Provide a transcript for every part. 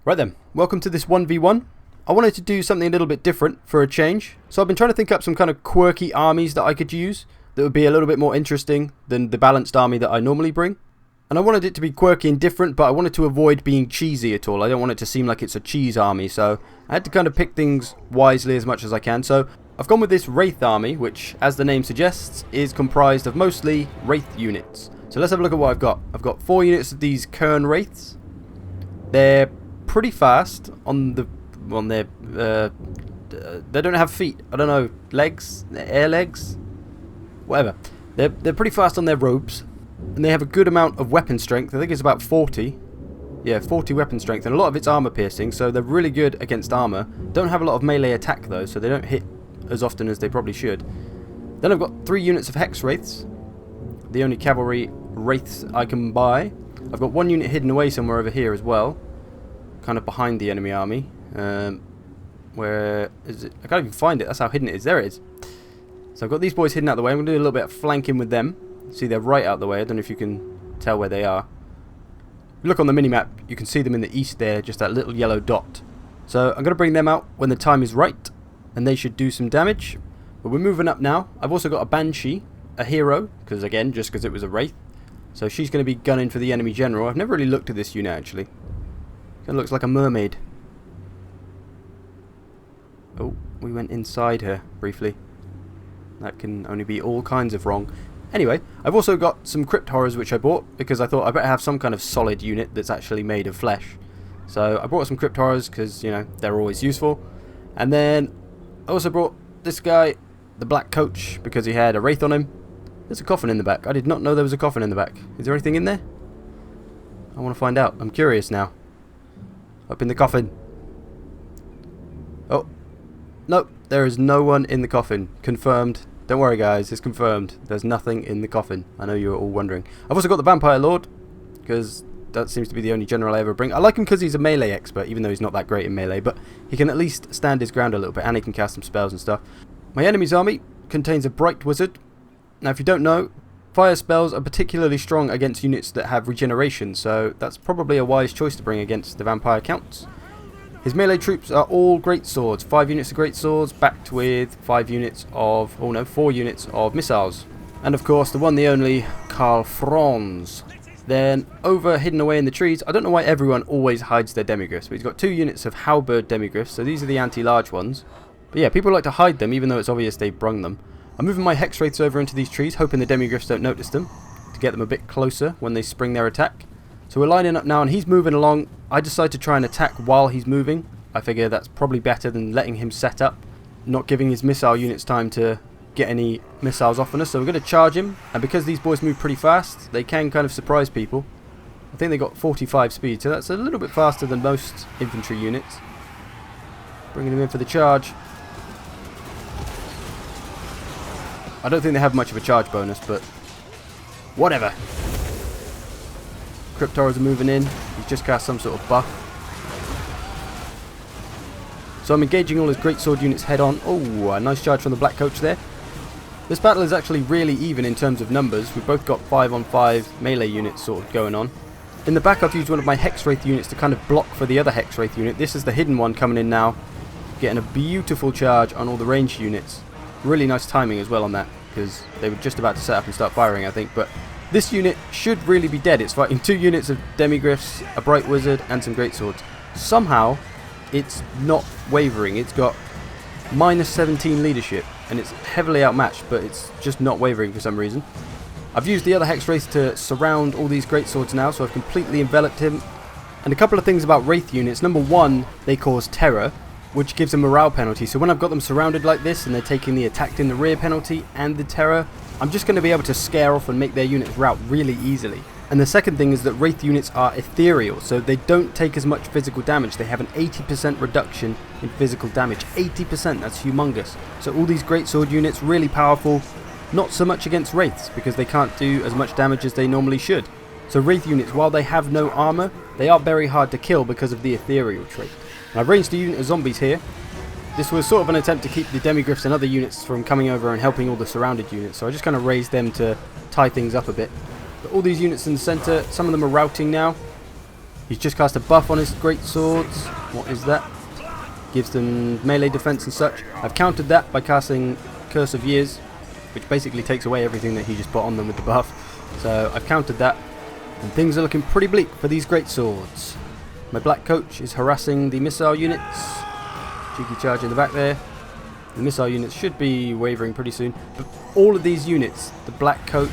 Right then, welcome to this 1v1. I wanted to do something a little bit different for a change. So I've been trying to think up some kind of quirky armies that I could use that would be a little bit more interesting than the balanced army that I normally bring. And I wanted it to be quirky and different, but I wanted to avoid being cheesy at all. I don't want it to seem like it's a cheese army, so I had to kind of pick things wisely as much as I can. So I've gone with this WRAITH army, which, as the name suggests, is comprised of mostly WRAITH units. So let's have a look at what I've got. I've got 4 units of these Kern Wraiths. They're pretty fast on their they don't have feet. I don't know, legs, air legs, whatever. They're pretty fast on their robes, and they have a good amount of weapon strength. I think it's about 40. Yeah, 40 weapon strength, and a lot of it's armor piercing, so they're really good against armor. Don't have a lot of melee attack though, so they don't hit as often as they probably should. Then I've got 3 units of Hex Wraiths, the only cavalry wraiths I can buy. I've got 1 unit hidden away somewhere over here as well, kind of behind the enemy army. Where is it? I can't even find it. That's how hidden it is. There it is. So I've got these boys hidden out the way. I'm going to do a little bit of flanking with them. See, they're right out the way. I don't know if you can tell where they are. If you look on the minimap, you can see them in the east there, just that little yellow dot. So I'm going to bring them out when the time is right, and they should do some damage. But we're moving up now. I've also got a Banshee, a hero, because again, just because it was a Wraith. So she's going to be gunning for the enemy general. I've never really looked at this unit actually. Kind of looks like a mermaid. Oh, we went inside her briefly. That can only be all kinds of wrong. Anyway, I've also got some Crypt Horrors which I bought because I thought I better have some kind of solid unit that's actually made of flesh. So I brought some Crypt Horrors because, you know, they're always useful. And then I also brought this guy, the Black Coach, because he had a Wraith on him. There's a coffin in the back. I did not know there was a coffin in the back. Is there anything in there? I want to find out. I'm curious now. Up in the coffin. Oh. Nope, there is no one in the coffin. Confirmed. Don't worry guys, it's confirmed. There's nothing in the coffin. I know you're all wondering. I've also got the Vampire Lord, because that seems to be the only general I ever bring. I like him because he's a melee expert, even though he's not that great in melee, but he can at least stand his ground a little bit, and he can cast some spells and stuff. My enemy's army contains a Bright Wizard. Now if you don't know, fire spells are particularly strong against units that have regeneration, so that's probably a wise choice to bring against the vampire counts. His melee troops are all great swords, 5 units of great swords backed with 4 units of missiles. And of course the one, the only, Karl Franz. Then over hidden away in the trees, I don't know why everyone always hides their demigriffs, but he's got 2 units of halberd demigriffs, so these are the anti-large ones. But yeah, people like to hide them even though it's obvious they brung them. I'm moving my Hex Wraiths over into these trees, hoping the demigriffs don't notice them, to get them a bit closer when they spring their attack. So we're lining up now and he's moving along. I decide to try and attack while he's moving. I figure that's probably better than letting him set up, not giving his missile units time to get any missiles off on us. So we're going to charge him, and because these boys move pretty fast, they can kind of surprise people. I think they got 45 speed, so that's a little bit faster than most infantry units. Bringing them in for the charge. I don't think they have much of a charge bonus, but whatever. Crypt Horrors are moving in. He's just cast some sort of buff. So I'm engaging all his greatsword units head on. Oh, a nice charge from the Black Coach there. This battle is actually really even in terms of numbers. We've both got 5-on-5 melee units sort of going on. In the back I've used one of my Hex Wraith units to kind of block for the other Hex Wraith unit. This is the hidden one coming in now. Getting a beautiful charge on all the ranged units. Really nice timing as well on that, because they were just about to set up and start firing, I think. But this unit should really be dead. It's fighting 2 units of demigriffs, a Bright Wizard, and some greatswords. Somehow, it's not wavering. It's got -17 leadership, and it's heavily outmatched, but it's just not wavering for some reason. I've used the other Hex Wraith to surround all these greatswords now, so I've completely enveloped him. And a couple of things about Wraith units. Number 1, they cause terror, which gives a morale penalty. So when I've got them surrounded like this, and they're taking the attacked in the rear penalty and the terror, I'm just going to be able to scare off and make their units rout really easily. And the second thing is that Wraith units are ethereal, so they don't take as much physical damage. They have an 80% reduction in physical damage. 80%, that's humongous. So all these greatsword units, really powerful. Not so much against Wraiths, because they can't do as much damage as they normally should. So Wraith units, while they have no armor, they are very hard to kill because of the ethereal trait. And I've ranged a unit of zombies here. This was sort of an attempt to keep the demigriffs and other units from coming over and helping all the surrounded units, so I just kind of raised them to tie things up a bit. But all these units in the centre, some of them are routing now. He's just cast a buff on his great swords. What is that? Gives them melee defense and such. I've countered that by casting Curse of Years, which basically takes away everything that he just put on them with the buff. So I've countered that, and things are looking pretty bleak for these great swords. My black coach is harassing the missile units. Cheeky charge in the back there. The missile units should be wavering pretty soon. But all of these units, the black coach,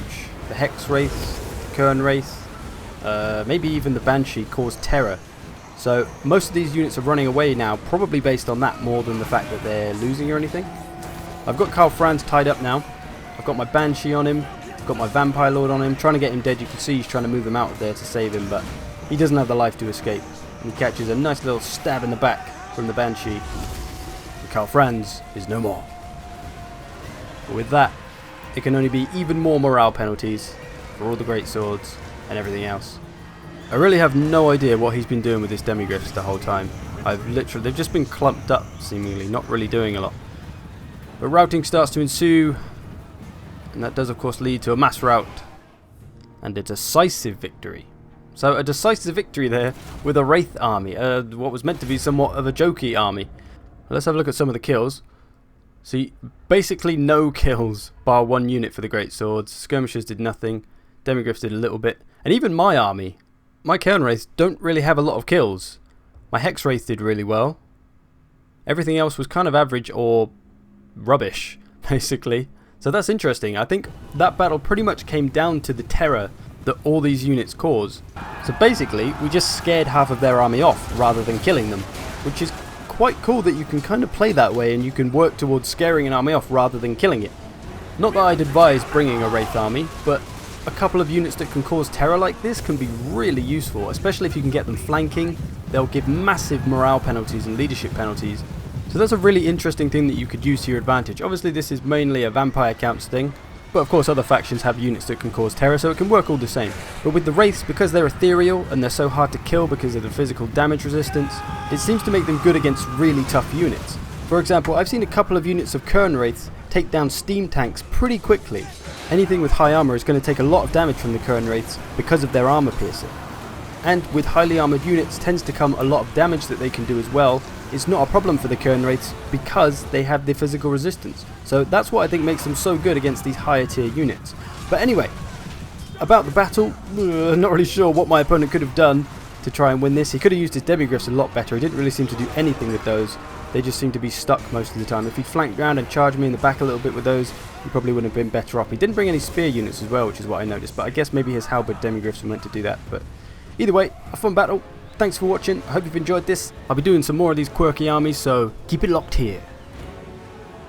the hex wraith, the kern wraith, maybe even the banshee, cause terror. So most of these units are running away now, probably based on that more than the fact that they're losing or anything. I've got Karl Franz tied up now. I've got my banshee on him. I've got my vampire lord on him, trying to get him dead. You can see he's trying to move him out of there to save him, but he doesn't have the life to escape. And he catches a nice little stab in the back from the banshee. And Karl Franz is no more. But with that, it can only be even more morale penalties for all the great swords and everything else. I really have no idea what he's been doing with his demigryphs the whole time. They've just been clumped up, seemingly, not really doing a lot. But routing starts to ensue, and that does of course lead to a mass rout and a decisive victory. So a decisive victory there with a Wraith army, what was meant to be somewhat of a jokey army. Let's have a look at some of the kills. See, basically no kills bar one unit for the great swords. Skirmishers did nothing, demigryphs did a little bit, and even my army, my Kern Wraiths don't really have a lot of kills. My Hex Wraith did really well. Everything else was kind of average or rubbish, basically. So that's interesting. I think that battle pretty much came down to the terror that all these units cause. So basically, we just scared half of their army off rather than killing them, which is quite cool that you can kind of play that way and you can work towards scaring an army off rather than killing it. Not that I'd advise bringing a Wraith army, but a couple of units that can cause terror like this can be really useful, especially if you can get them flanking. They'll give massive morale penalties and leadership penalties. So that's a really interesting thing that you could use to your advantage. Obviously this is mainly a vampire counts thing, but of course other factions have units that can cause terror, so it can work all the same. But with the Wraiths, because they're ethereal and they're so hard to kill because of the physical damage resistance, it seems to make them good against really tough units. For example, I've seen a couple of units of Kern Wraiths take down steam tanks pretty quickly. Anything with high armor is going to take a lot of damage from the Kern Wraiths because of their armor piercing. And with highly armored units tends to come a lot of damage that they can do as well. It's not a problem for the Kern Wraiths because they have the physical resistance. So that's what I think makes them so good against these higher tier units. But anyway, about the battle, not really sure what my opponent could have done to try and win this. He could have used his demigryphs a lot better. He didn't really seem to do anything with those. They just seem to be stuck most of the time. If he flanked around and charged me in the back a little bit with those, he probably would have been better off. He didn't bring any spear units as well, which is what I noticed, but I guess maybe his halberd demigryphs were meant to do that. But either way, a fun battle. Thanks for watching. I hope you've enjoyed this. I'll be doing some more of these quirky armies, so keep it locked here.